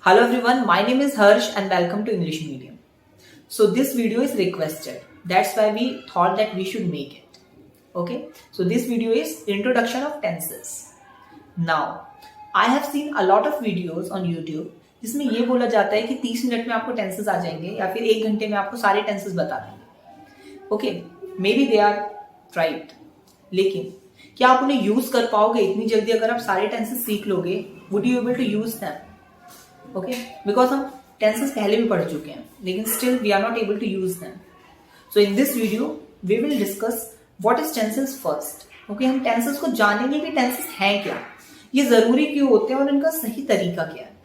Hello everyone, my name is Harsh and welcome to English Medium. So this video is requested. That's why we thought that we should make it. Okay, so this video is introduction of tenses. Now, I have seen a lot of videos on YouTube जिसमें ये बोला जाता है कि 30 minute में आपको tenses आ जाएंगे या फिर 1 घंटे में आपको सारे टेंसेस बता देंगे. Okay, maybe they are right, लेकिन क्या आप उन्हें यूज कर पाओगे इतनी जल्दी? अगर आप सारे टेंसेस सीख लोगे, would you able to use them? Okay, because हम टेंसेस पहले भी पढ़ चुके हैं, लेकिन still we are not able to use them. So in this video we will discuss what is tenses first. Okay, हम टेंसेस को जानेंगे कि टेंसेस हैं क्या, ये जरूरी क्यों होते हैं और इनका सही तरीका क्या है.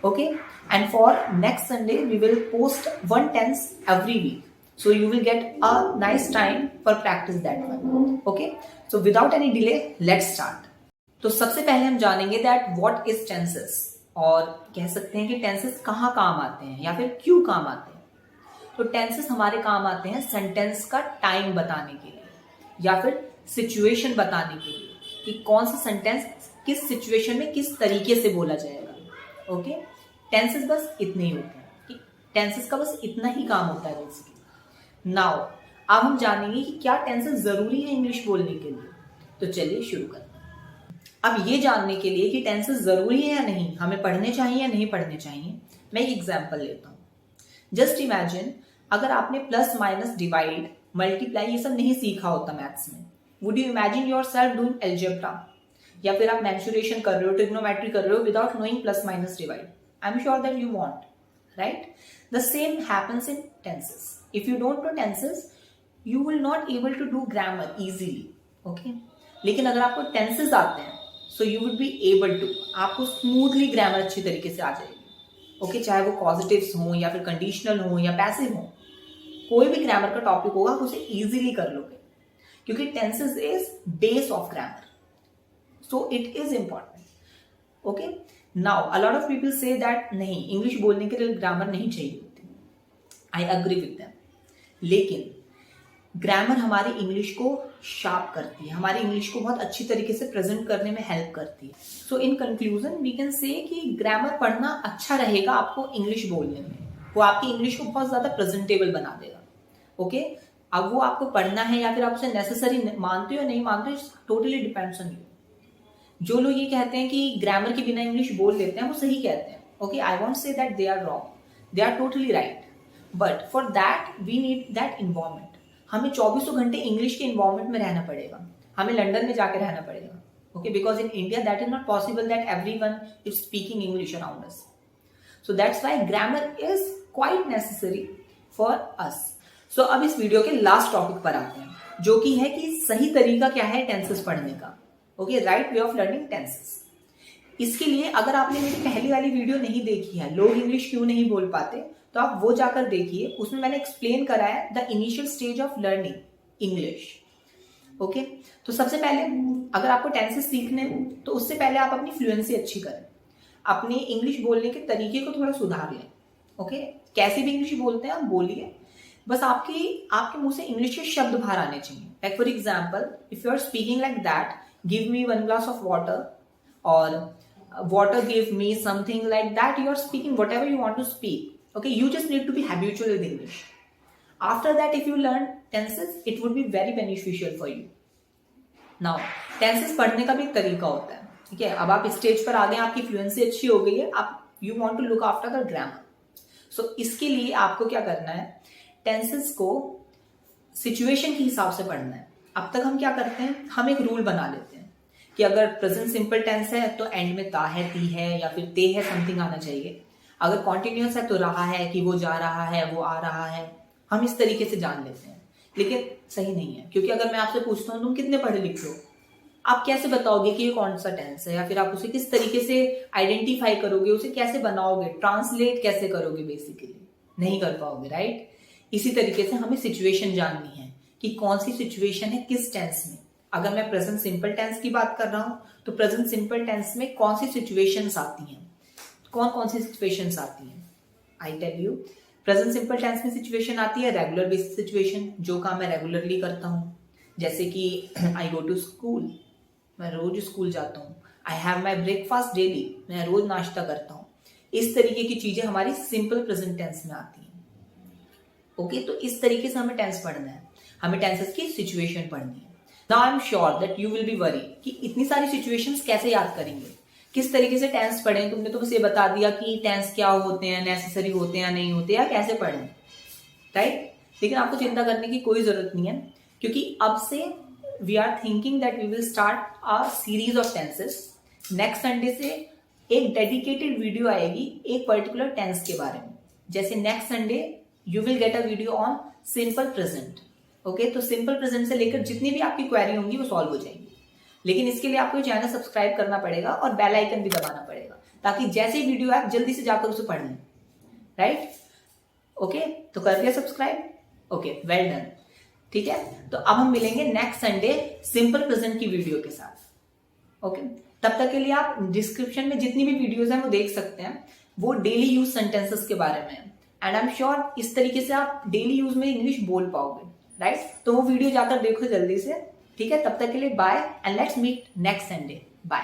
Okay, and for next Sunday we will post one tense every week, so you will get a nice time for practice that one. Okay, so without any delay let's start. तो सबसे पहले हम जानेंगे that what is tenses, और कह सकते हैं कि टेंसेस कहाँ काम आते हैं या फिर क्यों काम आते हैं. तो टेंसेस हमारे काम आते हैं सेंटेंस का टाइम बताने के लिए या फिर सिचुएशन बताने के लिए कि कौन सा सेंटेंस किस सिचुएशन में किस तरीके से बोला जाएगा. ओके, टेंसेस बस इतने ही होते हैं कि टेंसेस का बस इतना ही काम होता है बेसिकली. नाउ अब हम जानेंगे कि क्या टेंसेस जरूरी है इंग्लिश बोलने के लिए. तो चलिए शुरू करते हैं. अब ये जानने के लिए कि टेंसेस जरूरी है या नहीं, हमें पढ़ने चाहिए या नहीं पढ़ने चाहिए, मैं एक एग्जांपल लेता हूँ. जस्ट इमेजिन अगर आपने प्लस माइनस डिवाइड मल्टीप्लाई ये सब नहीं सीखा होता मैथ्स में, would you imagine your self doing algebra, या फिर आप मेंसुरेशन कर रहे हो, ट्रिग्नोमेट्री कर रहे हो without knowing plus minus divide? I am sure that you want, right? The same happens in tenses. If you don't know tenses, you will not able to do grammar easily. Okay? लेकिन अगर आपको tenses आते हैं, so you would be able to, आपको smoothly grammar अच्छी तरीके से आ जाएगी. Okay? चाहे वो positives हो या फिर conditional हो या passive हो, कोई भी grammar का topic होगा आप उसे easily कर लोगे, क्योंकि tenses is base of grammar. So it is important. Okay? Now, a lot of people say that नहीं, इंग्लिश बोलने के लिए ग्रामर नहीं चाहिए होती. आई अग्री विद देम, लेकिन ग्रामर हमारी इंग्लिश को शार्प करती है, हमारी इंग्लिश को बहुत अच्छी तरीके से प्रेजेंट करने में हेल्प करती है. So in conclusion we can say कि ग्रामर पढ़ना अच्छा रहेगा आपको इंग्लिश बोलने में. वो आपकी इंग्लिश को बहुत ज्यादा प्रेजेंटेबल बना देगा. ओके, अब वो आपको पढ़ना है या फिर आप उसे नेसेसरी मानते हो या नहीं मानते हो, टोटली डिपेंड्स ऑन यू. जो लोग ये कहते हैं कि ग्रामर के बिना इंग्लिश बोल लेते हैं, वो सही कहते हैं. Okay, I won't say that they are wrong, they are totally right, but for that we need that environment. हमें 24 घंटे इंग्लिश के इन्वायरमेंट में रहना पड़ेगा, हमें लंदन में जाकर रहना पड़ेगा. Okay, because in India that is not possible that everyone is speaking English around us. So that's why grammar is quite necessary for us. So अब इस वीडियो के लास्ट टॉपिक पर आते हैं, जो कि है कि सही तरीका क्या है टेंसेस पढ़ने का. Okay, right way of learning tenses. इसके लिए अगर आपने मेरी पहली वाली वीडियो नहीं देखी है, लोग इंग्लिश क्यों नहीं बोल पाते, तो आप वो जाकर देखिए. उसमें मैंने एक्सप्लेन करा है the initial stage of learning English. Okay, तो सबसे पहले अगर आपको टेंसेस सीखने हैं, तो उससे पहले आप अपनी फ्लुएंसी अच्छी करें, अपने इंग्लिश बोलने के तरीके को थोड़ा सुधार लें. ओके, कैसे भी इंग्लिश बोलते हैं आप बोलिए, बस आपके मुंह से इंग्लिश के शब्द बाहर आने चाहिए. Like for example, if you are speaking like that, give me 1 glass of water, or water give me something like that, you are speaking whatever you want to speak. Okay, you just need to be habitual with English. After that, if you learn tenses, it would be very beneficial for you. Now, tenses पढ़ने का भी एक तरीका होता है. ठीक है, अब आप स्टेज पर आ गए, आपकी फ्लुएंसी अच्छी हो गई है, आप you want to look after the grammar. So इसके लिए आपको क्या करना है, टेंसेस को सिचुएशन के हिसाब से पढ़ना है. अब तक हम क्या करते हैं, हम एक रूल बना लेते हैं कि अगर प्रेजेंट सिंपल टेंस है तो एंड में ता है, ती है या फिर ते है, समथिंग आना चाहिए. अगर कॉन्टिन्यूअस है तो रहा है, कि वो जा रहा है, वो आ रहा है. हम इस तरीके से जान लेते हैं, लेकिन सही नहीं है, क्योंकि अगर मैं आपसे पूछता हूँ तुम कितने पढ़े लिखे हो, आप कैसे बताओगे कि ये कौन सा टेंस है, या फिर आप उसे किस तरीके से आइडेंटिफाई करोगे, उसे कैसे बनाओगे, ट्रांसलेट कैसे करोगे? बेसिकली नहीं कर पाओगे, राइट? इसी तरीके से हमें सिचुएशन जाननी है कि कौन सी सिचुएशन है किस टेंस में. अगर मैं प्रेजेंट सिंपल टेंस की बात कर रहा हूं, तो प्रेजेंट सिंपल टेंस में कौन सी सिचुएशंस आती हैं, कौन सी सिचुएशंस आती हैं? I tell you, present simple tense में सिचुएशन आती है रेगुलर बेसिस सिचुएशन, जो काम मैं रेगुलरली करता हूं. जैसे कि आई गो टू स्कूल, मैं रोज स्कूल जाता हूं. I have my breakfast daily, मैं रोज नाश्ता करता हूं. इस तरीके की चीजें हमारी सिंपल प्रेजेंट टेंस में आती हैं। ओके, तो इस तरीके से हमें टेंस पढ़ना है, हमें टेंसेस की सिचुएशन पढ़नी है। Now I am sure that you will be worry कि इतनी सारी सिचुएशंस कैसे याद करेंगे, किस तरीके से टेंस पढ़ें। तुमने तो बस ये बता दिया कि टेंस क्या होते हैं, नेसेसरी होते हैं या नहीं होते, या कैसे पढ़ें, राइट। लेकिन आपको चिंता करने की कोई जरूरत नहीं है, क्योंकि अब से we are thinking that we will start a series of tenses. Next Sunday से एक डेडिकेटेड वीडियो आएगी एक पर्टिकुलर टेंस के बारे में। जैसे next Sunday you will get a video on simple present. Okay, तो सिंपल प्रेजेंट से लेकर जितनी भी आपकी क्वेरी होंगी वो सॉल्व हो जाएंगी। लेकिन इसके लिए आपको चैनल सब्सक्राइब करना पड़ेगा और बेल आइकन भी दबाना पड़ेगा, ताकि जैसे ही वीडियो आए जल्दी से जाकर उसे पढ़ लें, राइट। ओके, तो कर दिया सब्सक्राइब, ओके, वेल डन। ठीक है, तो अब हम मिलेंगे नेक्स्ट संडे सिंपल प्रेजेंट की वीडियो के साथ। ओके, तब तक के लिए आप डिस्क्रिप्शन में जितनी भी वीडियोस हैं वो देख सकते हैं, वो डेली यूज सेंटेंसेस के बारे में है। एंड आई एम श्योर इस तरीके से आप डेली यूज में इंग्लिश बोल पाओगे, राइट। तो वो वीडियो जाकर देखो जल्दी से। ठीक है, तब तक के लिए bye and let's meet next Sunday. Bye.